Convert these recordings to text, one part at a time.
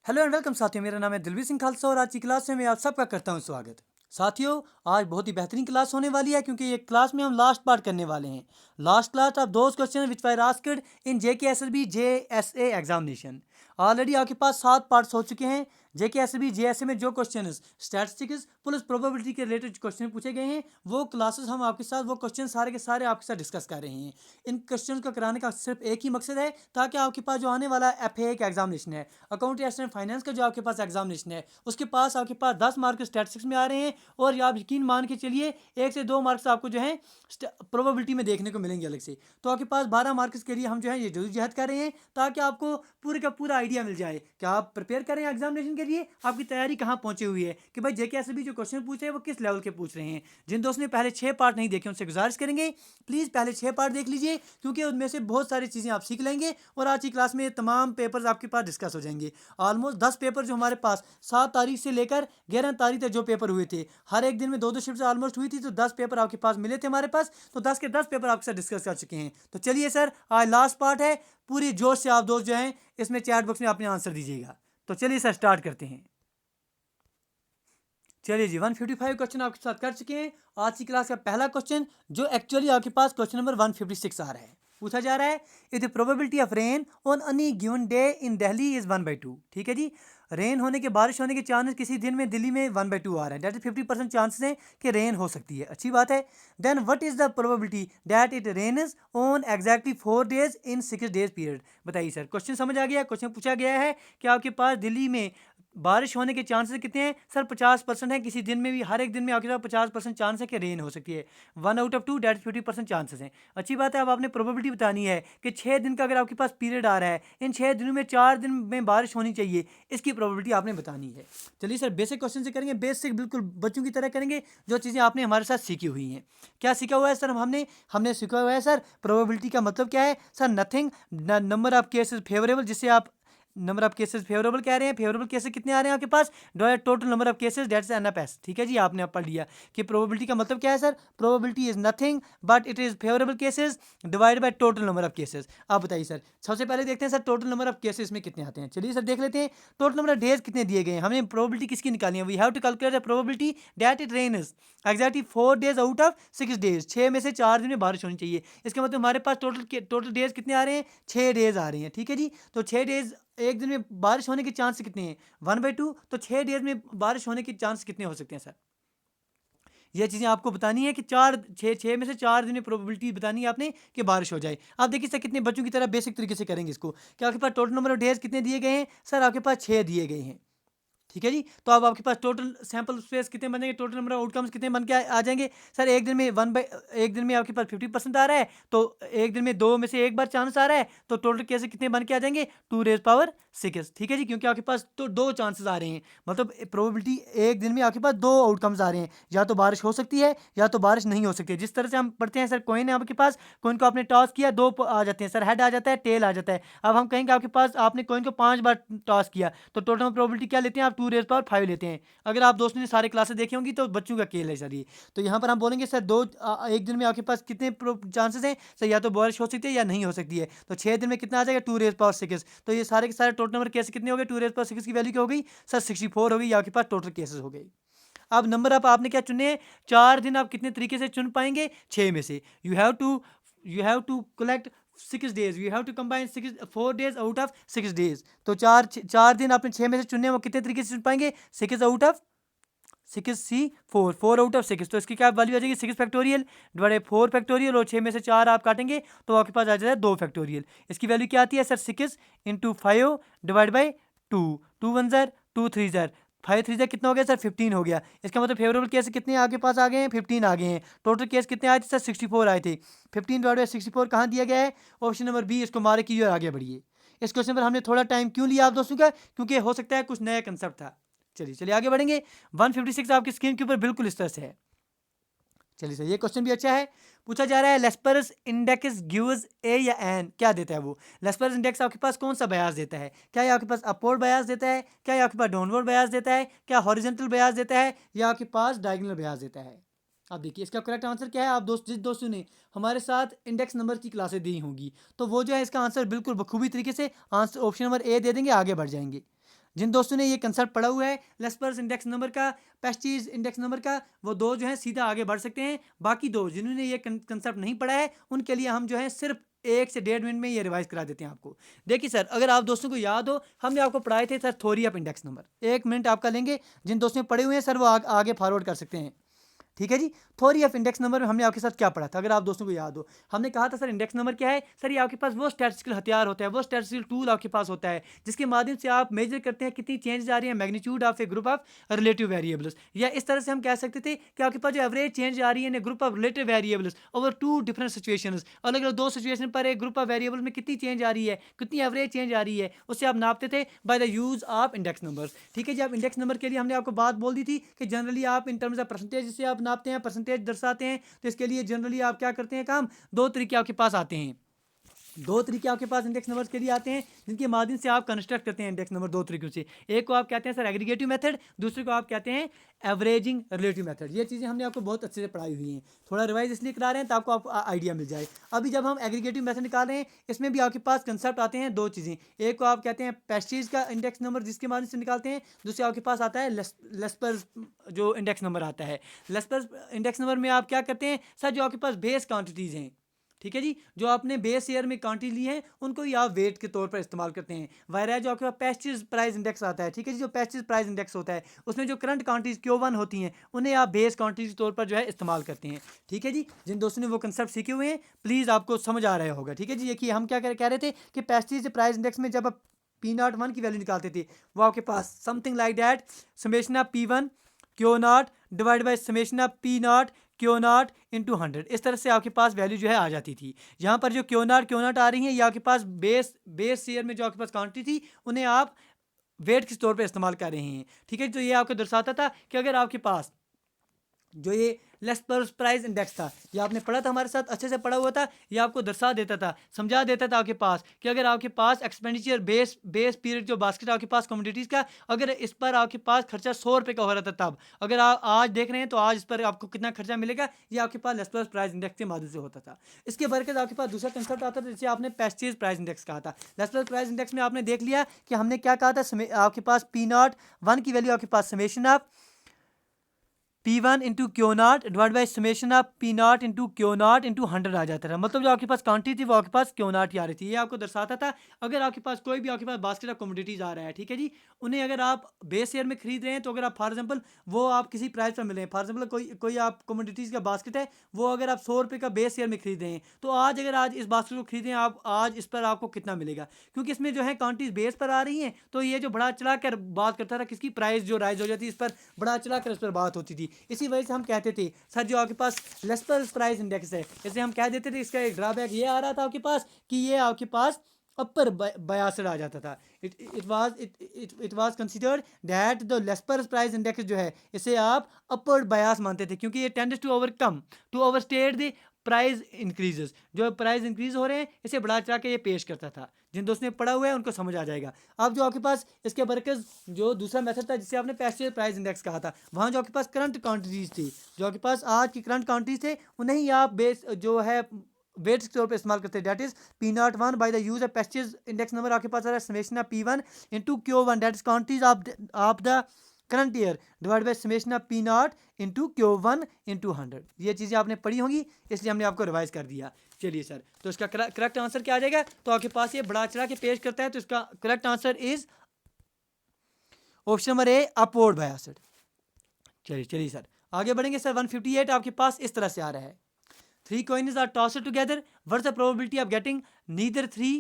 Hello and welcome साथियों, मेरा नाम है दिलवीर सिंह खालसा और आज की क्लास में मैं आप सबका करता हूं स्वागत। साथियों, आज बहुत ही बेहतरीन क्लास होने वाली है क्योंकि ये क्लास में हम लास्ट पार्ट करने वाले हैं। Last class of those question which were asked in JKSSB JSA examination. Already आपके पास 7 पार्ट्स हो चुके हैं। जेकेएसएसबी जेएसए में जो क्वेश्चन स्टैटिस्टिक्स प्लस प्रोबेबिलिटी के रिलेटेड क्वेश्चन पूछे गए हैं, वो क्लासेस हम आपके साथ वो क्वेश्चन सारे के सारे आपके साथ डिस्कस कर रहे हैं। इन क्वेश्चन को कराने का सिर्फ एक ही मकसद है ताकि आपके पास जो आने वाला एफए का एग्जामिनेशन है, अकाउंट एंड फाइनेंस का जो आपके पास एग्जामिनेशन है, उसके पास आपके पास 10 मार्क्स स्टैटिस्टिक्स में आ रहे हैं और आप यकीन मान के चलिए 1 से 2 मार्क्स आपको जो है प्रोबेबिलिटी में देखने को मिलेंगे अलग से। तो आपके पास 12 मार्क्स के लिए हम जो है ये जद्दोजहद कर रहे हैं ताकि आपको पूरे का पूरा आइडिया मिल जाए कि आप प्रिपेयर करें एग्जामिनेशन के लिए, आपकी तैयारी कहाँ पहुंची हुई है कि भाई जेकेएसएसबी जो क्वेश्चन पूछ रहे हैं वो किस लेवल के पूछ रहे हैं। जिन दोस्तों ने पहले 6 पार्ट नहीं देखे उनसे गुजारिश करेंगे प्लीज़ पहले 6 पार्ट देख लीजिए क्योंकि उनमें से बहुत सारी चीज़ें आप सीख लेंगे और आज की क्लास में तमाम पेपर्स आपके पास डिस्कस हो जाएंगे। ऑलमोस्ट 10 पेपर जो हमारे पास 7 तारीख से लेकर 11 तारीख तक जो पेपर हुए थे, हर एक दिन में 2-2 शिफ्ट ऑलमोस्ट हुई थी, तो 10 पेपर आपके पास मिले थे हमारे पास, तो 10 के 10 पेपर आपके साथ डिस्कस कर चुके हैं। तो चलिए सर, आज लास्ट पार्ट है, पूरी जोश से आप दोस्त जो हैं इसमें चैट बॉक्स में अपने आंसर दीजिएगा। तो चलिए सर स्टार्ट करते हैं। चलिए जी, 155 क्वेश्चन आपके साथ कर चुके हैं। आज की क्लास का पहला क्वेश्चन जो एक्चुअली आपके पास क्वेश्चन नंबर 156 आ रहा है, पूछा जा रहा है if the probability of rain on any given day in Delhi is 1/2। ठीक है जी, रेन होने के, बारिश होने के चांसेस किसी दिन में दिल्ली में 1/2 आ रहे हैं, दैट इज 50% चांसेस हैं कि रेन हो सकती है। अच्छी बात है। Then what is the probability that it rains on exactly 4 days in 6 days period. बताइए सर, क्वेश्चन समझ आ गया। क्वेश्चन पूछा गया है कि आपके पास दिल्ली में बारिश होने के चांसेस कितने हैं सर? 50% है। किसी दिन में भी, हर एक दिन में आपके पास 50% चांस है कि रेन हो सकती है। 1/2 डेट 50% चांसेस हैं। अच्छी बात है। अब आपने प्रोबेबिलिटी बतानी है कि 6 दिन का अगर आपके पास पीरियड आ रहा है, इन 6 दिनों में 4 दिन में बारिश होनी चाहिए, इसकी प्रोबेबिलिटी आपने बतानी है। चलिए सर, बेसिक क्वेश्चन से करेंगे, बेसिक बिल्कुल बच्चों की तरह करेंगे, जो चीज़ें आपने हमारे साथ सीखी हुई हैं। क्या सीखा हुआ है सर? हमने सीखा हुआ है सर, प्रोबेबिलिटी का मतलब क्या है sir? Nothing, number of cases favourable, जिससे आप नंबर ऑफ केसेस फेवरेबल कह रहे हैं। फेवरेबल केसेस कितने आ रहे हैं आपके पास? Total number of cases that's NFS. ठीक है जी, आपने अब पढ़ लिया कि प्रोबेबिलिटी का मतलब क्या है sir? Probability is nothing but it is favourable cases divide by total number of cases. आप बताइए सर, सबसे पहले देखते हैं sir total number of cases में कितने आते हैं। चलिए सर देख लेते हैं। टोटल नंबर ऑफ डेज कितने दिए गए हैं, हमने प्रोबेबिलिटी किसकी निकालनी है? We have to calculate the probability that it rains exactly 4 days out of 6 days. 6 में से 4 दिन में बारिश होनी चाहिए। इसका मतलब हमारे पास टोटल डेज कितने आ रहे हैं? 6 डेज आ रहे हैं। ठीक है जी, तो 6 डेज, एक दिन में बारिश होने के चांस कितने हैं? 1/2। तो 6 डेज में बारिश होने के चांस कितने हो सकते हैं सर? ये चीज़ें आपको बतानी है कि 6 में से 4 दिन में प्रोबेबिलिटी बतानी है आपने कि बारिश हो जाए। आप देखिए सर, कितने बच्चों की तरह बेसिक तरीके से करेंगे इसको। क्या आपके पास टोटल नंबर ऑफ डेज कितने दिए गए हैं सर? आपके पास 6 दिए गए हैं। ठीक है जी, तो अब आपके पास टोटल सैंपल स्पेस कितने बनेंगे, टोटल नंबर ऑफ आउटकम्स कितने बन के आ जाएंगे सर? एक दिन में आपके पास 50% आ रहा है, तो एक दिन में 2 में से एक बार चांस आ रहा है, तो टोटल कैसे कितने बन के आ जाएंगे? 2⁻6। ठीक है जी, क्योंकि आपके पास तो 2 चांसेस आ रहे हैं, मतलब प्रोबेबिलिटी एक दिन में आपके पास 2 आउटकम्स आ रहे हैं, या तो बारिश हो सकती है या तो बारिश नहीं हो सकती है। जिस तरह से हम पढ़ते हैं सर, कॉइन है आपके पास, कॉइन को आपने टॉस किया, 2 आ जाते हैं सर, हेड आ जाता है, टेल आ जाता है। अब हम कहेंगे आपके पास आपने कॉइन को 5 बार टॉस किया, तो टोटल प्रोबेबिलिटी क्या लेते हैं आप? 2⁻5 लेते हैं। अगर आप दोस्तों ने सारे क्लासेस देखे होंगी तो बच्चों का खेल है सर ये। तो यहाँ पर हम बोलेंगे सर एक दिन में आपके पास कितने चांसेस हैं सर? या तो बारिश हो सकती है या नहीं हो सकती है। तो 6 दिन में कितना आ जाएगा? 2⁻6। तो ये सारे के सारे टोटल नंबर केसेस कितने हो गए? 2⁻6 की वैल्यू क्या हो गई सर? 64 हो गई, आपके पास टोटल केसेस हो गए। अब नंबर आप आपने क्या चुने हैं? 4 दिन आप कितने तरीके से चुन पाएंगे? 6 में से। You have to collect 6 days, you have to combine 4 days out of 6 days. तो चार दिन आपने 6 में से चुनने, वो कितने तरीके से चुन पाएंगे? 6 आउट ऑफ 4 आउट ऑफ 6। तो इसकी क्या वैल्यू आ जाएगी? 6 फैक्टोरियल डिवाइड 4 फैक्टोरियल, और 6 में से 4 आप काटेंगे तो आपके पास आ जाता है 2 फैक्टोरियल। इसकी वैल्यू क्या आती है सर? 6 into 5 divide by 2। 2 1 ज़र, 2 3 ज़र, 5 3 ज़र कितना हो गया सर? 15 हो गया। इसका मतलब फेवरेबल केस कितने आपके पास आ गए हैं? 15 आ गए हैं। टोटल केस कितने आए थे सर? 64 आए थे। 15 डिवाइड बाई 64 कहाँ दिया गया है? Option number B. इसको मारे कीजिए और आगे बढ़िए। इस क्वेश्चन पर हमने थोड़ा टाइम क्यों लिया आप दोस्तों का? क्योंकि हो सकता है कुछ नया कंसेप्ट था। चलिए चलिए आगे बढ़ेंगे। 156 आपकी स्क्रीन के ऊपर बिल्कुल इस तरह से है। चलिए सर, ये क्वेश्चन भी अच्छा है। पूछा जा रहा है लेस्परस इंडेक्स गिव्स ए या एन, क्या देता है वो? लेस्परस इंडेक्स आपके पास कौन सा बयास देता है? क्या ये आपके पास अपवर्ड बयास देता है? क्या ये आपके पास डाउनवर्ड बयास देता है? क्या हॉरिजॉन्टल बयास देता है? या आपके पास डायगोनल बयास देता है? अब देखिए इसका करेक्ट आंसर क्या है। आप जिस दोस्तों ने हमारे साथ इंडेक्स नंबर की क्लासें दी होंगी, तो वो जो है इसका आंसर बिल्कुल बखूबी तरीके से आंसर ऑप्शन नंबर ए दे देंगे, आगे बढ़ जाएंगे। जिन दोस्तों ने ये कंसेप्ट पढ़ा हुआ है लेस्पर्स इंडेक्स नंबर का, पेस्टीज इंडेक्स नंबर का, वो दो जो है सीधा आगे बढ़ सकते हैं। बाकी दो जिन्होंने ये कंसेप्ट नहीं पढ़ा है उनके लिए हम जो है सिर्फ 1 से 1.5 मिनट में ये रिवाइज करा देते हैं आपको। देखिए सर, अगर आप दोस्तों को याद हो, हमने आपको पढ़ाए थे sir theory of index number. 1 minute आपका लेंगे, जिन दोस्तों ने पढ़े हुए हैं सर वो आगे फॉरवर्ड कर सकते हैं। ठीक है जी। थ्योरी ऑफ इंडेक्स नंबर में हमने आपके साथ क्या पढ़ा था, अगर आप दोस्तों को याद हो, हमने कहा था सर इंडेक्स नंबर क्या है। सर ये आपके पास वो स्टैटिस्टिकल हथियार होता है, वो स्टैटिस्टिकल टूल आपके पास होता है जिसके माध्यम से आप मेजर करते हैं कितनी चेंज आ रही है magnitude of A group of relative variables. या इस तरह से हम कह सकते थे कि आपके पास जो एवरेज चेंज आ रही है in group of relative variables over 2 different situations, अलग अलग 2 सिचुएशन पर एक ग्रुप ऑफ वेरिएबल में कितनी चेंज आ रही है, कितनी एवरेज चेंज आ रही है, उससे आप नापते थे by the use of index numbers. ठीक है जी। आप इंडेक्स नंबर के लिए हमने आपको बात बोल दी थी कि जनरली आप इन टर्म्स ऑफ परसेंटेज से आप नापते हैं, परसेंटेज दर्शाते हैं। तो इसके लिए जनरली आप क्या करते हैं काम, दो तरीके आपके पास आते हैं। दो तरीके आपके पास इंडेक्स नंबर्स के लिए आते हैं जिनके माध्यम से आप कंस्ट्रक्ट करते हैं इंडेक्स नंबर, दो तरीकों से। एक को आप कहते हैं सर एग्रीगेटिव मेथड, दूसरे को आप कहते हैं एवरेजिंग रिलेटिव मेथड। ये चीज़ें हमने आपको बहुत अच्छे से पढ़ाई हुई हैं, थोड़ा रिवाइज इसलिए करा रहे हैं ताकि आपको आइडिया मिल जाए। अभी जब हम एग्रीगेटिव मेथड निकाल रहे हैं, इसमें भी आपके पास कंसेप्ट आते हैं दो चीज़ें। एक को आप कहते हैं पेस्टीज का इंडेक्स नंबर जिसके माध्यम से निकालते हैं, दूसरे आपके पास आता है लेस्पर्स जो इंडेक्स नंबर आता है। लेस्पर्स इंडेक्स नंबर में आप क्या करते हैं सर, जो आपके पास बेस क्वांटिटीज़ हैं, ठीक है जी, जो आपने बेस ईयर में क्वांटिटी ली है उनको ही आप वेट के तौर पर इस्तेमाल करते हैं। वायरा जो आपके पास पेस्टिस प्राइस इंडेक्स आता है, ठीक है जी, जो पेस्टिस प्राइस इंडेक्स होता है उसमें जो करंट क्वांटिटीज Q1 होती हैं उन्हें आप बेस क्वांटिटी के तौर पर जो है इस्तेमाल करते हैं। ठीक है जी। जिन दोस्तों ने वो कंसेप्ट सीखे हुए हैं प्लीज़ आपको समझ आ रहा होगा। ठीक है जी। देखिए हम क्या कह रहे थे कि पेस्टिस प्राइस इंडेक्स में जब आप P01 की वैल्यू निकालते थे, वो आपके पास something like that summation of P1 Q0 divide by summation of P0 Q0 into 100, इस तरह से आपके पास वैल्यू जो है आ जाती थी। यहाँ पर जो Q0 आ रही है ये आपके पास बेस शेयर में जो आपके पास क्वांटिटी थी उन्हें आप वेट के तौर पे इस्तेमाल कर रहे हैं। ठीक है। तो ये आपको दर्शाता था कि अगर आपके पास जो ये लेस्पर्स प्राइस इंडेक्स था, ये आपने पढ़ा था हमारे साथ, अच्छे से पढ़ा हुआ था, ये आपको दर्शा देता था, समझा देता था आपके पास कि अगर आपके पास एक्सपेंडिचर बेस पीरियड जो बास्केट आपके पास कमोडिटीज़ का, अगर इस पर आपके पास खर्चा 100 रुपये का हो रहा था तब, अगर आप आज देख रहे हैं तो आज इस पर आपको कितना खर्चा मिलेगा, ये आपके पास लेस्पर्स प्राइस इंडेक्स के माध्यम से होता था। इसके बरकत आपके पास दूसरा कंसेप्ट आता था जिसे आपने पेस्टीज प्राइस इंडेक्स कहा था। लेस्पर्स प्राइस इंडेक्स में आपने देख लिया कि हमने क्या कहा था, आपके पास P01 की वैल्यू आपके पास summation of P1 into Q0 divide by summation of P0 into Q0 into 100 आ जाता था। मतलब जो आपके पास क्वांटिटी थी वो आपके पास Q0 ही आ रही थी। ये आपको दर्शाता था अगर आपके पास कोई भी आपके पास बास्केट ऑफ कमोडिटीज़ आ रहा है, ठीक है जी, उन्हें अगर आप बेस ईयर में खरीद रहे हैं तो अगर आप फॉर एग्जांपल वो आप किसी प्राइस पर मिल रहे हैं, फॉर एग्जांपल कोई आप कमोडिटीज़ का बास्केट है, वो अगर आप 100 रुपये का बेस ईयर में खरीद रहे हैं तो आज अगर आज इस बास्केट को खरीदें आप, आज इस पर आपको कितना मिलेगा, क्योंकि इसमें जो है क्वांटिटीज बेस पर आ रही हैं तो ये जो बढ़ा चढ़ा कर बात करता था किसकी प्राइस जो राइज हो जाती है इस पर बढ़ा चढ़ा कर इस पर बात होती थी। इसी वजह से हम कहते थे सर जो आपके पास लेस्पर्स प्राइस इंडेक्स है, इसे हम कह देते थे इसका एक ड्रॉबैक ये आ रहा था आपके पास कि ये आपके पास अपर बायस्ड आ जाता था। It was considered that the Laspeyres price index जो है इसे आप अपर बायस मानते थे क्योंकि ये tends to overcome to overstate the price increases, जो प्राइस इंक्रीज हो रहे हैं इसे बढ़ा चढ़ा के ये पेश करता था। जिन दोस्तों ने पढ़ा हुआ है उनको समझ आ जाएगा। अब जो आपके पास इसके बरकस जो दूसरा मेथड था जिसे आपने पेस्टिसाइड प्राइस इंडेक्स कहा था, वहाँ जो आपके पास करंट क्वांटिटीज थी, जो आपके पास आज की करंट क्वांटिटीज थे उन्हें ही आप बेस जो है वेट्स के तौर पे इस्तेमाल करते हैं। That is P01 by the use of pesticide index number आपके पास आ रहा है summation of P1 into Q1 that is quantities of the current year divide by summation of P0 into Q1 into 100। ये चीज़ें आपने पढ़ी होंगी इसलिए हमने आपको रिवाइज कर दिया। चलिए सर, तो इसका करेक्ट आंसर क्या आ जाएगा, तो आपके पास ये बढ़ा चढ़ा के पेश करता है तो इसका correct answer is option number A upward biased. चलिए सर आगे बढ़ेंगे सर। 158 आपके पास इस तरह से आ रहा है, 3 coins are tossed together, what's the probability of getting neither 3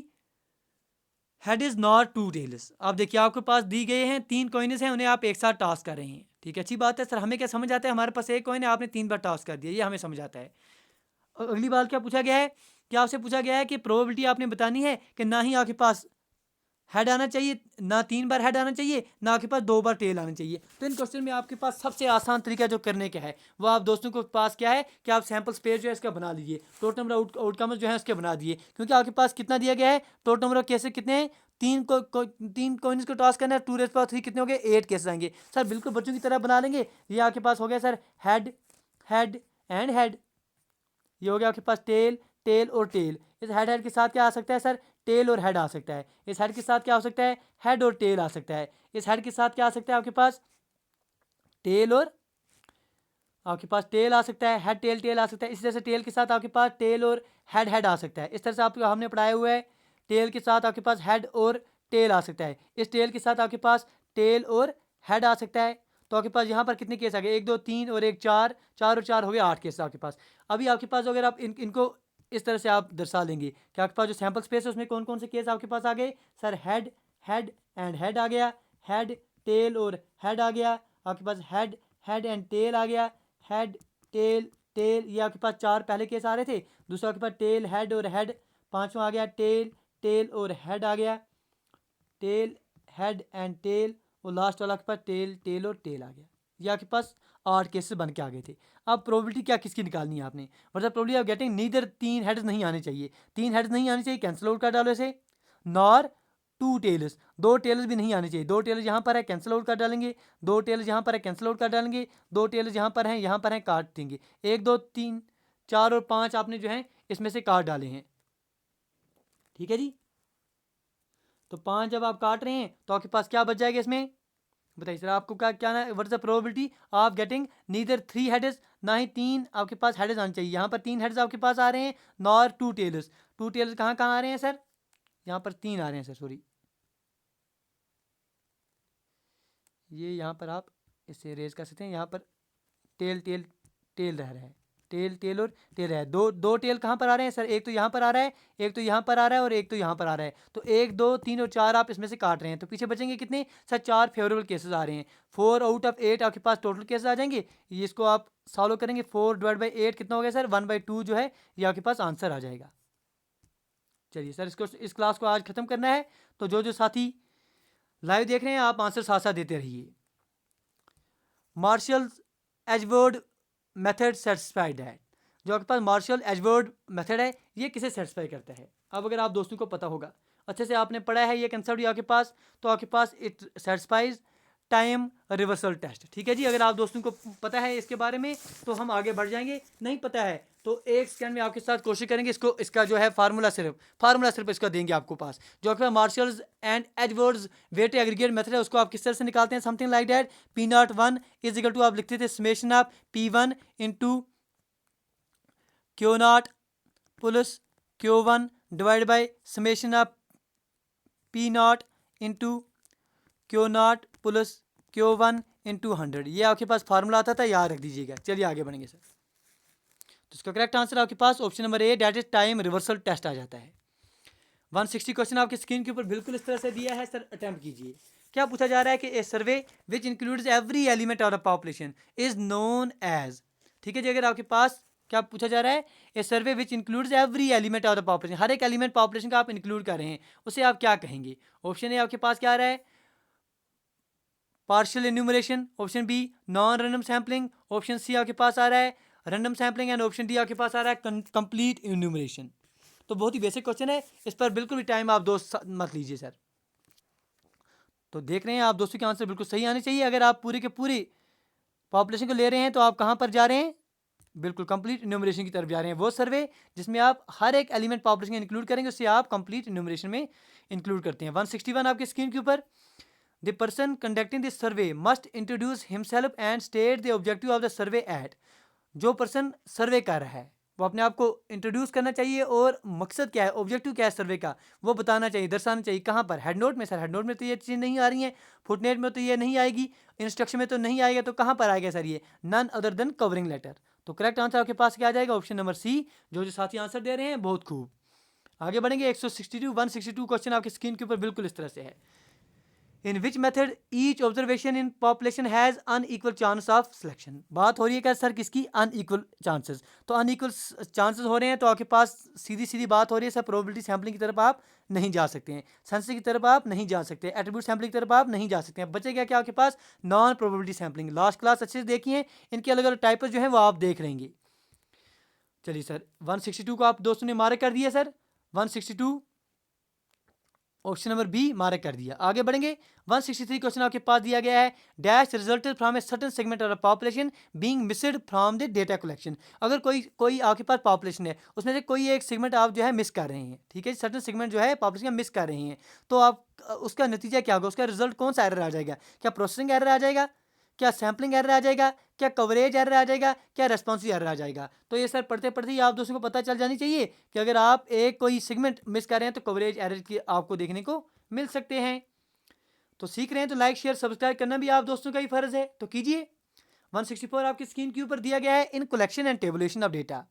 head is nor 2 tails। आप देखिए आपके पास दी गए हैं 3 कॉइन्स हैं, उन्हें आप एक साथ टॉस कर रहे हैं। ठीक है, अच्छी बात है सर। हमें क्या समझ आता है, हमारे पास एक कॉइन है आपने 3 बार टॉस कर दिया, ये हमें समझ आता है। अगली बात क्या पूछा गया है, क्या आपसे पूछा गया है कि प्रोबेबिलिटी आपने बतानी है कि ना ही आपके पास हेड आना चाहिए, ना 3 बार हेड आना चाहिए, ना आपके पास 2 बार टेल आना चाहिए। तो इन क्वेश्चन में आपके पास सबसे आसान तरीका जो करने का है वो आप दोस्तों को पास क्या है कि आप सैम्पल स्पेस जो है इसका बना लीजिए, टोटल नंबर आउटकम्स जो है उसके बना दिए, क्योंकि आपके पास कितना दिया गया है, टोटल नंबर केसेस कितने हैं, 3 कॉइन्स को टॉस करना है, 2⁻³ कितने हो गए, 8 केसेस आएंगे। सर बिल्कुल बच्चों की तरह बना लेंगे। ये आपके पास हो गया sir head head and head, ये हो गया आपके पास टेल टेल और टेल। इस हेड हेड के साथ क्या आ सकता है सर, टेल और हेड आ सकता है। इस हेड के साथ क्या हो सकता है, हेड और टेल आ सकता है। इस हेड के साथ क्या आ सकता है आपके पास, टेल और आपके पास टेल आ सकता है, हेड टेल टेल आ सकता है। इसी तरह से टेल के साथ आपके पास टेल और हेड हेड आ सकता है। इस तरह से आपको हमने पढ़ाया हुआ है, टेल के साथ आपके पास हेड और टेल आ सकता है। इस टेल के साथ आपके पास टेल और हेड आ सकता है। तो आपके पास यहाँ पर कितने केस आ गए, 1 2 3 और 1 4, 4 और 4 हो गए 8 केस आपके पास। अभी आपके पास अगर आप इनको इस तरह से आप दर्शा लेंगे कि आपके पास जो सैम्पल स्पेस है उसमें कौन कौन से केस आपके पास आ गए sir, head head and head आ गया, हेड टेल और हेड आ गया, आपके पास हेड हेड एंड टेल आ गया, हेड टेल टेल, ये आपके पास 4 पहले केस आ रहे थे। दूसरा आपके पास टेल हेड और हेड, पांचवा आ गया टेल टेल और हेड आ गया, टेल हेड एंड टेल, और लास्ट वाला आपके पास टेल टेल और टेल आ गया। ये आपके पास 8 केसेस बन के आ गए थे। अब प्रोबेबिलिटी क्या किसकी निकालनी है आपने, मतलब probability of getting neither 3 heads नहीं आने चाहिए, 3 हेड्स नहीं आने चाहिए, कैंसिल आउट कर डालो इसे, नॉर 2 टेल्स, 2 टेल्स भी नहीं आने चाहिए। 2 टेल्स यहाँ पर है, कैंसिल आउट कर डालेंगे, 2 टेल्स यहाँ पर है, कैंसिल आउट कर डालेंगे, 2 टेल्स यहाँ पर हैं, काट देंगे। 1 2 3 4 और 5 आपने जो है इसमें से काट डाले हैं, ठीक है जी। तो 5 जब आप काट रहे हैं तो आपके पास क्या बच जाएगा इसमें, बताइए सर आपको क्या क्या what is the probability of getting neither 3 heads, ना ही 3 आपके पास हेड्स आने चाहिए। यहाँ पर 3 हेड्स आपके पास आ रहे हैं, नॉर 2 टेल्स। 2 टेल्स कहाँ कहाँ आ रहे हैं सर, यहाँ पर 3 आ रहे हैं सर, सॉरी, ये यहाँ पर आप इसे रेज कर सकते हैं। यहाँ पर टेल टेल टेल रह रहा है, टेल टेल और टेल रहा है। दो टेल कहाँ पर आ रहे हैं सर, एक तो यहाँ पर आ रहा है, एक तो यहाँ पर आ रहा है और एक तो यहाँ पर आ रहा है। तो 1 2 3 और 4 आप इसमें से काट रहे हैं, तो पीछे बचेंगे कितने सर, 4 फेवरेबल केसेस आ रहे हैं। 4 आउट ऑफ 8 आपके पास टोटल केसेस आ जाएंगे। ये इसको आप सॉल्व करेंगे, 4 डिवाइड बाई 8 कितना हो गया सर, 1/2 जो है ये आपके पास आंसर आ जाएगा। चलिए सर इसको इस क्लास को आज खत्म करना है, तो जो जो साथी लाइव देख रहे हैं आप आंसर साथ साथ देते रहिए। मार्शल एजवर्ड मेथड सेटिस्फाइड है, जो आपके पास मार्शल एजवर्ड मेथड है ये किसे सेटिस्फाई करता है। अब अगर आप दोस्तों को पता होगा, अच्छे से आपने पढ़ा है ये कंसेप्ट आपके पास, तो आपके पास it satisfies time reversal test, ठीक है जी। अगर आप दोस्तों को पता है इसके बारे में तो हम आगे बढ़ जाएंगे, नहीं पता है तो 1 सेकंड में आपके साथ कोशिश करेंगे इसको, इसका जो है फार्मूला सिर्फ इसका देंगे आपको पास। जो आपके Marshall's and Edgeworth's weighted aggregate method है उसको आप किस तरह से निकालते हैं, something like that, P01 is equal to आप लिखते थे summation of P1 into Q0 plus Q1 divide by summation of P0 into Q0 plus Q1 into 100। ये आपके पास फार्मूला आता था, याद रख दीजिएगा। चलिए आगे बढ़ेंगे सर। तो इसका करेक्ट आंसर आपके पास option number A, that is time reversal test आ जाता है। 160 क्वेश्चन आपकी स्क्रीन के ऊपर बिल्कुल इस तरह से दिया है सर, अटेम्प्ट कीजिए। क्या पूछा जा रहा है कि a survey which includes every element of the population is known as, ठीक है जी। अगर आपके पास क्या पूछा जा रहा है, a survey which includes every element of the population, हर एक एलिमेंट पॉपुलेशन का आप इंक्लूड कर रहे हैं, उसे आप क्या कहेंगे। ऑप्शन ए आपके पास क्या आ रहा है, partial enumeration, option B non random sampling, option C आपके पास आ रहा है random sampling, and option D आपके पास आ रहा है कंप्लीट इन्यूमरेशन। तो बहुत ही बेसिक क्वेश्चन है, इस पर बिल्कुल भी टाइम आप दोस्त मत लीजिए सर। तो देख रहे हैं आप दोस्तों के आंसर बिल्कुल सही आने चाहिए। अगर आप पूरी के पूरी पॉपुलेशन को ले रहे हैं तो आप कहाँ पर जा रहे हैं, बिल्कुल कंप्लीट इन्यूमरेशन की तरफ जा रहे हैं। वो सर्वे जिसमें आप हर एक एलिमेंट पॉपुलेशन इंक्लूड करेंगे उससे आप कंप्लीट इन्यूमरेशन में इंक्लूड करते हैं। 161 आपकी स्क्रीन के ऊपर, the person conducting this survey must introduce himself and state the objective of the survey at, जो पर्सन सर्वे कर रहा है वो अपने आप को इंट्रोड्यूस करना चाहिए और मकसद क्या है, ऑब्जेक्टिव क्या है सर्वे का, वो बताना चाहिए, दर्शाना चाहिए। कहाँ पर, हेड नोट में सर, हेड नोट में तो ये चीज़ नहीं आ रही है, फुटनोट में तो ये नहीं आएगी, इंस्ट्रक्शन में तो नहीं आएगा, तो कहाँ पर आएगा सर, ये none other than covering letter. तो करेक्ट आंसर आपके पास क्या आ जाएगा, ऑप्शन नंबर सी। जो जो साथी आंसर दे रहे हैं बहुत खूब, आगे बढ़ेंगे। 162 क्वेश्चन आपकी स्क्रीन के ऊपर बिल्कुल इस तरह से है, in which method each observation in population has unequal chance of selection. बात हो रही है क्या सर किसकी, अनइक्वल चांसेस। तो अनइक्वल चांसेस हो रहे हैं तो आपके पास सीधी सीधी बात हो रही है सर, प्रोबेबिलिटी सैम्पलिंग की तरफ आप नहीं जा सकते हैं, सेंसस की तरफ आप नहीं जा सकते, एट्रीब्यूट सैम्पलिंग की तरफ आप नहीं जा सकते हैं। बचेगा क्या आपके पास, non probability sampling. Last class अच्छे से देखिए, इनके अलग अलग टाइप्स जो है वो आप देख रहेंगे। चलिए सर 162 को आप दोस्तों ने मार्क कर दिया sir, 162 option number B mark कर दिया। आगे बढ़ेंगे। 163 क्वेश्चन आपके पास दिया गया है। Dash resulted from a certain segment of population being missed from the data collection. अगर कोई आपके पास पॉपुलेशन है, उसमें से कोई एक सेगमेंट आप जो है मिस कर रहे हैं, ठीक है, सर्टेन सेगमेंट जो है पॉपुलेशन का मिस कर रहे हैं, तो आप उसका नतीजा क्या होगा, उसका रिजल्ट कौन सा एरर आ जाएगा? क्या प्रोसेसिंग एरर आ जाएगा, क्या सैम्पलिंग एरर आ जाएगा, क्या कवरेज एरर आ जाएगा, क्या रेस्पॉन्सिव एरर आ जाएगा? तो ये सर पढ़ते पढ़ते ही आप दोस्तों को पता चल जानी चाहिए कि अगर आप एक कोई सेगमेंट मिस कर रहे हैं तो कवरेज एरर की आपको देखने को मिल सकते हैं। तो सीख रहे हैं तो लाइक शेयर सब्सक्राइब करना भी आप दोस्तों का ही फर्ज है, तो कीजिए। 164 आपकी स्क्रीन के ऊपर दिया गया है। इन collection and tabulation of data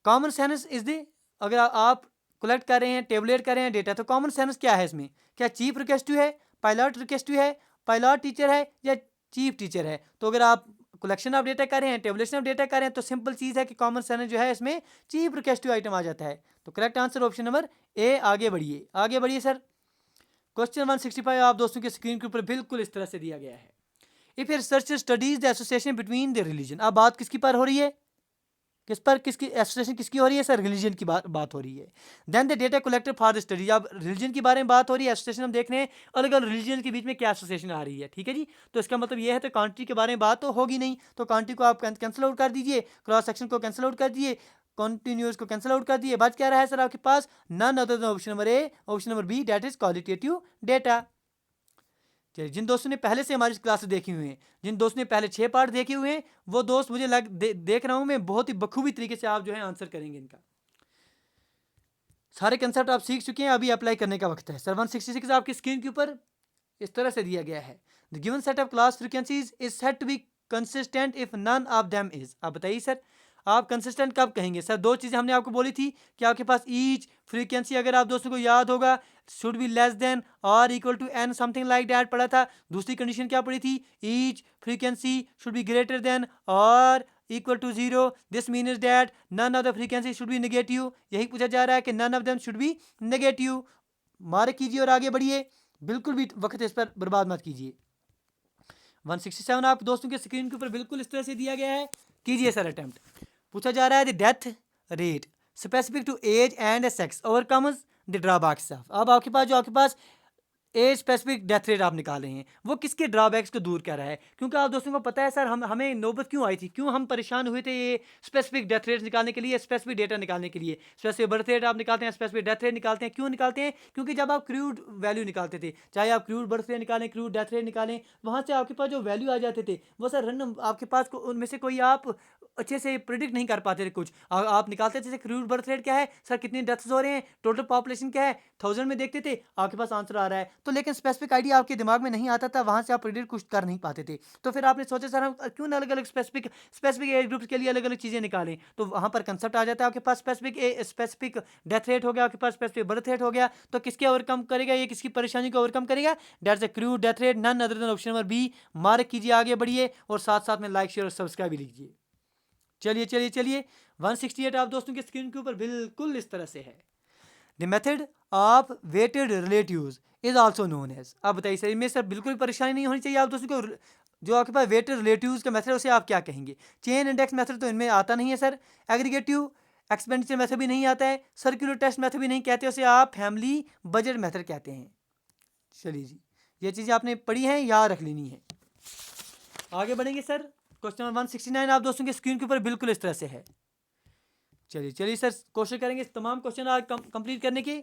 common sense is the, अगर आप कलेक्ट कर रहे हैं, टेबुलेट कर रहे हैं डेटा, तो कॉमन सेंस क्या है इसमें? क्या चीफ रिक्वेस्टिव है, पायलट रिक्वेस्टिव है, पायलट टीचर है, या चीफ टीचर है? तो अगर आप कलेक्शन ऑफ डेटा कर रहे हैं, टेबुलेशन ऑफ डेटा कर रहे हैं, तो सिंपल चीज़ है कि कॉमन सेंस जो है इसमें चीफ रिक्वेस्टिव आइटम आ जाता है। तो करेक्ट आंसर ऑप्शन नंबर ए। आगे बढ़िए, आगे बढ़िए सर। क्वेश्चन 165 आप दोस्तों के स्क्रीन के ऊपर बिल्कुल इस तरह से दिया गया है। If a researcher studies the association between the religion, अब बात किसकी पर हो रही है, किस पर, किसकी एसोसिएशन किसकी हो रही है सर? रिलीजन की बात हो रही है। Then the data collected for the study, अब रिलीजन के बारे में बात हो रही है, एसोसिएशन हम देख रहे हैं अलग अलग रिलीजन के बीच में क्या एसोसिएशन आ रही है, ठीक है जी। तो इसका मतलब ये है तो कंट्री के बारे में बात तो होगी नहीं, तो कंट्री को आप कैंसिल आउट कर दीजिए, क्रॉस सेक्शन को कैंसिल आउट कर दिए, कॉन्टिन्यूस को कैंसिल आउट कर दिए, बच क्या रहा है सर आपके पास? None other than option number A, option number B, that is qualitative data. चलिए, जिन दोस्तों ने पहले से हमारी क्लास देखी हुई हैं, जिन दोस्तों ने पहले 6 पार्ट देखे हुए हैं, वो दोस्त मुझे देख रहा हूं मैं बहुत ही बखूबी तरीके से आप जो है आंसर करेंगे इनका। सारे कंसेप्ट आप सीख चुके हैं, अभी अप्लाई करने का वक्त है। सर 166 आपकी स्क्रीन के ऊपर इस तरह से दिया गया है। The given set of class frequencies is set to be consistent if none of them is. आप बताइए सर, आप कंसिस्टेंट कब कहेंगे? सर दो चीज़ें हमने आपको बोली थी कि आपके पास ईच फ्रीक्वेंसी, अगर आप दोस्तों को याद होगा, शुड बी लेस देन और equal to N, something like that पढ़ा था। दूसरी कंडीशन क्या पड़ी थी? Each frequency should be greater than और equal to 0। This means that none of the frequency should be negative. यही पूछा जा रहा है कि none of them should be negative. Mark कीजिए और आगे बढ़िए, बिल्कुल भी वक्त इस पर बर्बाद मत कीजिए। 167 आप दोस्तों के स्क्रीन के ऊपर बिल्कुल इस तरह से दिया गया है, कीजिए सर अटेम्प्ट। पूछा जा रहा है the death rate specific to age and sex overcomes the drawbacks of. अब आपके पास जो आपके पास एज स्पेसिफिक डेथ रेट आप निकाल रहे हैं, वो किसके ड्रॉबैक्स को दूर कर रहा है? क्योंकि आप दोस्तों को पता है सर, हमें नौबत क्यों आई थी, क्यों हम परेशान हुए थे ये स्पेसिफिक डेथ रेट निकालने के लिए, स्पेसिफिक डेटा निकालने के लिए। स्पेसिफिक बर्थ रेट आप निकालते हैं, स्पेसिफिक डेथ रेट निकालते हैं, क्यों निकालते हैं? क्योंकि जब आप क्रूड वैल्यू निकालते थे, चाहे आप क्रूड बर्थ रेट निकालें, क्रूड डेथ रेट निकालें, वहाँ से आपके पास जो वैल्यू आ जाते थे वो सर रैंडम आपके पास उनमें से कोई आप अच्छे से प्रिडिक्ट नहीं कर पाते थे कुछ। आप निकालते थे जैसे क्रूड बर्थ रेट क्या है सर, कितनी डेथ्स हो रहे हैं, टोटल पॉपुलेशन क्या है, 1000 में देखते थे, आपके पास आंसर आ रहा है। तो लेकिन स्पेसिफिक आइडिया आपके दिमाग में नहीं आता था, वहाँ से आप प्रिडिक्ट कुछ कर नहीं पाते थे। तो फिर आपने सोचा सर हम क्यों ना अलग अलग स्पेसिफिक एज ग्रुप्स के लिए अलग अलग चीज़ें निकालें। तो वहाँ पर कंसेप्ट आ जाता है आपके पास स्पेसिफिक डेथ रेट हो गया, आपके पास स्पेसिफिक बर्थ रेट हो गया। तो किसके ओवरकम करेगा ये, किसकी परेशानी को ओवरकम करेगा? That's a crude death rate, none other than option number B. Mark कीजिए, आगे बढ़िए और साथ साथ में लाइक शेयर और सब्सक्राइब भी लीजिए। चलिए चलिए चलिए, 168 आप दोस्तों के स्क्रीन के ऊपर बिल्कुल इस तरह से है। The method of weighted relatives is also known as. अब बताइए सर, इनमें सर बिल्कुल भी परेशानी नहीं होनी चाहिए आप दोस्तों को। जो आपके पास वेटेड रिलेटिव्स का मेथड है उसे आप क्या कहेंगे? चेन इंडेक्स मेथड तो इनमें आता नहीं है सर, एग्रीगेटिव एक्सपेंडिचर मेथड भी नहीं आता है, सर्कुलर टेस्ट मेथड भी नहीं कहते, उसे आप फैमिली बजट मेथड कहते हैं। चलिए जी, ये चीज़ें आपने पढ़ी हैं, याद रख लेनी है। आगे बढ़ेंगे सर। क्वेश्चन नंबर 169 आप दोस्तों के स्क्रीन के ऊपर बिल्कुल इस तरह से है। चलिए चलिए सर, कोशिश करेंगे तमाम क्वेश्चन आज कंप्लीट करने की।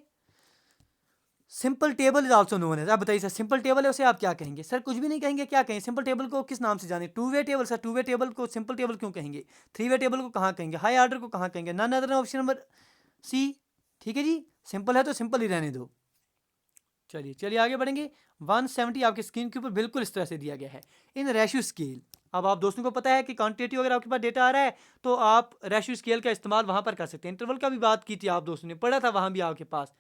Simple table is also known है। आप बताइए सर, सिंपल टेबल है उसे आप क्या कहेंगे? सर कुछ भी नहीं कहेंगे, क्या कहें? सिंपल टेबल को किस नाम से जाने? Two way table. Sir two way table को सिंपल टेबल क्यों कहेंगे? थ्री वे टेबल को कहाँ कहेंगे? हाई ऑर्डर को कहाँ कहेंगे? None other option number C. ठीक है जी, सिंपल है तो सिंपल ही रहने दो। चलिए चलिए आगे बढ़ेंगे। 170 आपकी स्क्रीन के ऊपर बिल्कुल इस तरह से दिया गया है। इन रेशियो स्केल, अब आप दोस्तों को पता है कि क्वांटिटेटिव अगर आपके पास डेटा आ रहा है तो आप रेशियो स्केल का इस्तेमाल वहाँ पर कर सकते हैं। इंटरवल का भी बात की थी, आप दोस्तों ने पढ़ा था वहाँ भी आपके पास।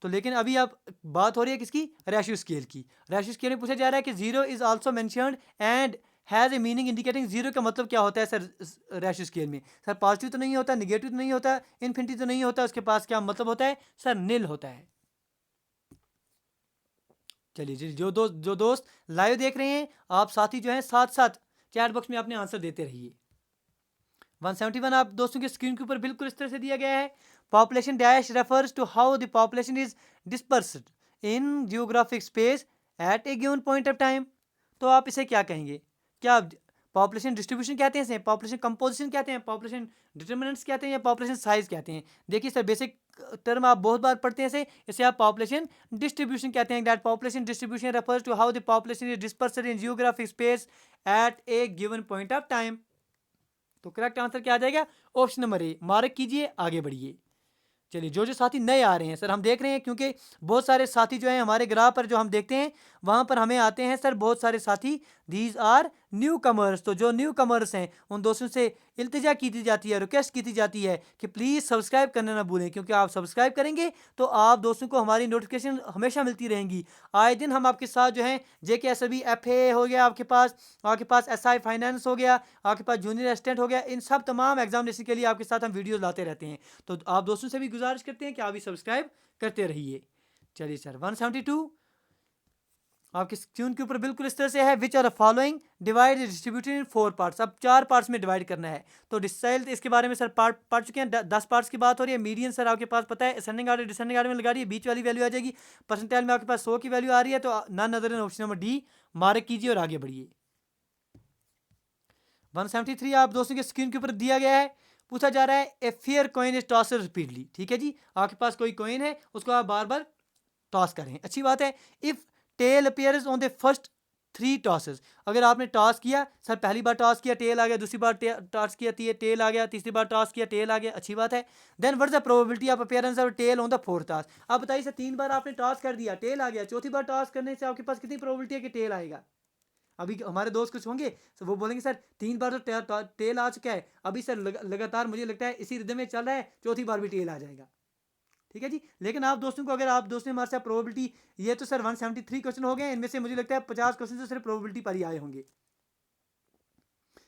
तो लेकिन अभी आप बात हो रही है किसकी? रेशियो स्केल की। रेशियो स्केल में पूछा जा रहा है कि 0 is also mentioned and has a meaning indicating. 0 का मतलब क्या होता है सर रेशियो स्केल में? सर पॉजिटिव तो नहीं होता, निगेटिव तो नहीं होता, इन्फिनिटी तो नहीं होता, उसके पास क्या मतलब होता है सर? निल होता है। चलिए जी, जो दोस्त लाइव देख रहे हैं, आप साथी जो हैं साथ साथ चैट बॉक्स में अपने आंसर देते रहिए। 171 आप दोस्तों के स्क्रीन के ऊपर बिल्कुल इस तरह से दिया गया है। Population dash refers to how the population is dispersed in geographic space at a given point of time. तो आप इसे क्या कहेंगे? क्या पॉपुलेशन डिस्ट्रीब्यूशन कहते हैं इसे, पॉपुलेशन कंपोजिशन कहते हैं, पॉपुलेशन डिटर्मिनेंट्स कहते हैं, या पॉपुलेशन साइज कहते हैं? देखिए सर, बेसिक टर्म आप बहुत बार पढ़ते हैं इसे आप पॉपुलेशन डिस्ट्रीब्यूशन कहते हैं। That population distribution refers to how the population is dispersed in geographic space at a given point of time. तो करेक्ट आंसर क्या आ जाएगा? ऑप्शन नंबर ए। मार्क कीजिए, आगे बढ़िए। चलिए, जो साथी नए आ रहे हैं सर, हम देख रहे हैं क्योंकि बहुत सारे साथी जो हैं हमारे ग्राफ पर जो हम देखते हैं वहाँ पर हमें आते हैं सर बहुत सारे साथी, दीज आर न्यू कमर्स। तो जो न्यू कमर्स हैं उन दोस्तों से इल्तिजा की जाती है, रिक्वेस्ट की जाती है कि प्लीज़ सब्सक्राइब करना ना भूलें, क्योंकि आप सब्सक्राइब करेंगे तो आप दोस्तों को हमारी नोटिफिकेशन हमेशा मिलती रहेंगी। आए दिन हम आपके साथ जो हैं JKSB FA हो गया आपके पास SI फाइनेंस हो गया, आपके पास जूनियर असिस्टेंट हो गया, इन सब तमाम एग्जामिनेशन के लिए आपके साथ हम वीडियोज़ लाते रहते हैं। तो आप दोस्तों से भी गुजारिश करते हैं कि आप भी सब्सक्राइब करते रहिए। चलिए सर, 172 आपके स्क्रीन के ऊपर बिल्कुल इस तरह से है, which are the following divide distributed in 4 parts. अब 4 पार्ट्स में डिवाइड करना है। तो डिसाइल इसके बारे में सर पढ़ चुके हैं, 10 पार्ट्स की बात हो रही है। मीडियन सर आपके पास पता है, असेंडिंग आर्डर डिसेंडिंग आर्डर में लगा रही है, बीच वाली वैल्यू आ जाएगी। परसेंटाइल में आपके पास 100 की वैल्यू आ रही है, तो none other than option number D mark कीजिए और आगे बढ़िए। 173 आप दोस्तों के स्क्रीन के ऊपर दिया गया है, पूछा जा रहा है a fair coin is tossed repeatedly. ठीक है जी, आपके पास कोई कॉइन है, उसको आप बार बार टॉस करें, अच्छी बात है। If tail appears on the first 3 tosses, अगर आपने टॉस किया सर, पहली बार टॉस किया टेल आ गया, दूसरी बार टॉस किया टेल आ गया, तीसरी बार टॉस किया टेल आ गया, अच्छी बात है। Then what is the probability of appearance of tail on the fourth toss. आप बताइए सर, 3 बार आपने टॉस कर दिया, टेल आ गया, चौथी बार टॉस करने से आपके पास कितनी प्रोबेबिलिटी है कि टेल आएगा? अभी हमारे दोस्त कुछ होंगे तो वो बोलेंगे सर 3 बार तो टेल आ चुका है, अभी सर लगातार मुझे लगता है इसी रिदम में चल रहा है, चौथी बार भी टेल आ जाएगा। ठीक है जी, लेकिन आप दोस्तों को, अगर आप दोस्तों ने हमारे साथ प्रोबेबिलिटी, ये तो सर 173 क्वेश्चन हो गए, इनमें से मुझे लगता है 50 क्वेश्चन तो सिर्फ प्रोबेबिलिटी पर ही आए होंगे।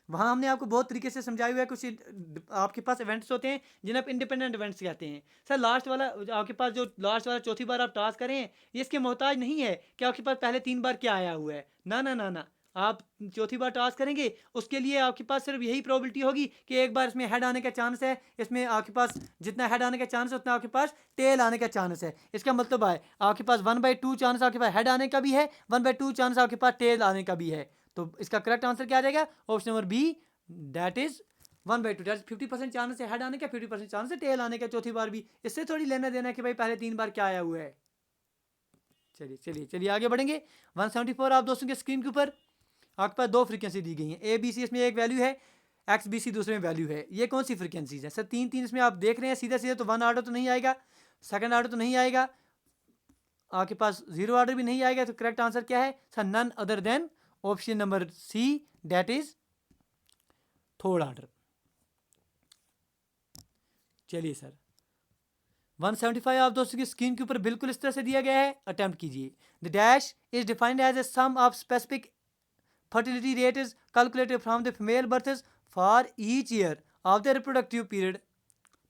वहाँ हमने आपको बहुत तरीके से समझाया हुआ है। कुछ आपके पास इवेंट्स होते हैं जिन्हें आप इंडिपेंडेंट इवेंट्स कहते हैं। सर लास्ट वाला आपके पास जो लास्ट वाला चौथी बार आप टास्क करें, ये इसके मोहताज नहीं है कि आपके पास पहले 3 बार क्या आया हुआ है। ना ना ना ना, आप चौथी बार टास्क करेंगे उसके लिए आपके पास सिर्फ यही प्रोबेबिलिटी होगी कि एक बार इसमें हेड आने का चांस है, इसमें आपके पास जितना हेड आने का चांस है उतना आपके पास टेल आने का चांस है। इसका मतलब है आपके पास 1/2 चांस आपके पास हेड आने का भी है, 1/2 चांस आपके पास टेल आने का भी है। तो इसका करेक्ट आंसर क्या आ जाएगा? Option number B, that is 1/2। That 50% chance है हेड आने का, 50% चांस है टेल आने का चौथी बार भी। इससे थोड़ी लेना देना है कि भाई पहले 3 बार क्या आया हुआ है। चलिए चलिए चलिए आगे बढ़ेंगे। 174 आप दोस्तों के स्क्रीन के ऊपर आपके पास 2 फ्रीक्वेंसी दी गई हैं। ABC इसमें एक वैल्यू है, XBC दूसरे में वैल्यू है। ये कौन सी फ्रीक्वेंसीज है सर? 3 इसमें आप देख रहे हैं, सीधा सीधा तो 1 आर्डर तो नहीं आएगा, सेकंड आर्डर तो नहीं आएगा, आपके पास 0 आर्डर भी नहीं आएगा। तो करेक्ट आंसर क्या है sir? None other than option number C, that is third order. चलिए सर, 175 आप दोस्तों की स्क्रीन के ऊपर बिल्कुल इस तरह से दिया गया है, अटेम्प्ट कीजिए। The dash is defined as a sum of specific fertility rate is calculated from the female births for each year of the reproductive period।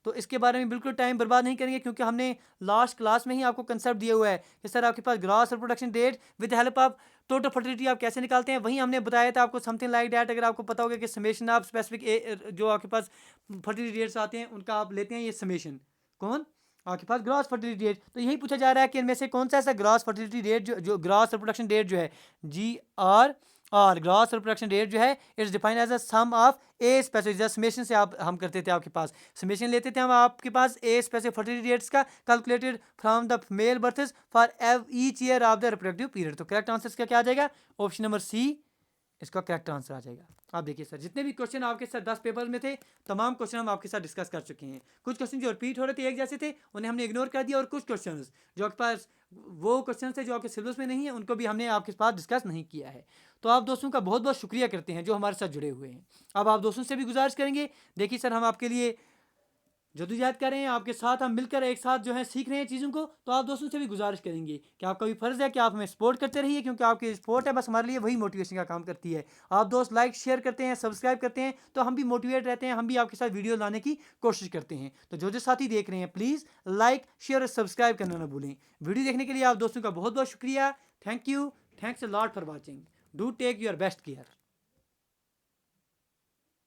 तो इसके बारे में बिल्कुल टाइम बर्बाद नहीं करेंगे, क्योंकि हमने लास्ट क्लास में ही आपको कंसेप्ट दिया हुआ है कि सर आपके पास gross reproduction rate with help of total fertility आप कैसे निकालते हैं। वहीं हमने बताया था आपको समथिंग लाइक डैट। अगर आपको पता होगा कि समेशन ऑफ स्पेसिफिक जो आपके पास फर्टिलिटी रेट्स आते हैं उनका आप लेते हैं, ये समेशन कौन आपके पास ग्रॉस फर्टिलिटी रेट। तो यही पूछा जा रहा है कि इनमें से कौन सा ऐसा ग्रॉस फर्टिलिटी रेट जो ग्रॉस रिप्रोडक्शन रेट जो है GR ग्रॉस रिप्रोडक्शन रेट जो है it's defined as a sum of a specific. Summation से आप हम करते थे, आपके पास समेशन लेते थे हम आपके पास ए स्पेसिफिक फर्टिलिटी रेट्स का, calculated from the male births for each year of the reproductive period. तो करेक्ट आंसर इसका क्या आ जाएगा? ऑप्शन नंबर सी इसका करेक्ट आंसर आ जाएगा। आप देखिए सर, जितने भी क्वेश्चन आपके साथ 10 पेपर में थे, तमाम क्वेश्चन हम आपके साथ डिस्कस कर चुके हैं। कुछ क्वेश्चन जो रिपीट हो रहे थे एक जैसे थे, उन्हें हमने इग्नोर कर दिया, और कुछ क्वेश्चन जो आपके पास वो क्वेश्चन थे जो आपके सिलेबस में नहीं है, उनको भी हमने आपके पास डिस्कस नहीं किया है। तो आप दोस्तों का बहुत बहुत शुक्रिया करते हैं जो हमारे साथ जुड़े हुए हैं। अब आप दोस्तों से भी गुजारिश करेंगे, देखिए सर हम आपके लिए जदोजहद कर रहे हैं, आपके साथ हम मिलकर एक साथ जो है सीख रहे हैं चीज़ों को। तो आप दोस्तों से भी गुजारिश करेंगे कि आपका भी फ़र्ज़ है कि आप हमें सपोर्ट करते रहिए, क्योंकि आपकी सपोर्ट है बस हमारे लिए वही मोटिवेशन का काम करती है। आप दोस्त लाइक शेयर करते हैं, सब्सक्राइब करते हैं, तो हम भी मोटिवेट रहते हैं, हम भी आपके साथ वीडियो लाने की कोशिश करते हैं। तो जो साथी देख रहे हैं प्लीज़ लाइक शेयर और सब्सक्राइब करना ना भूलें। वीडियो देखने के लिए आप दोस्तों का बहुत बहुत शुक्रिया। Thank you, thanks a lot for watching. Do take your best care.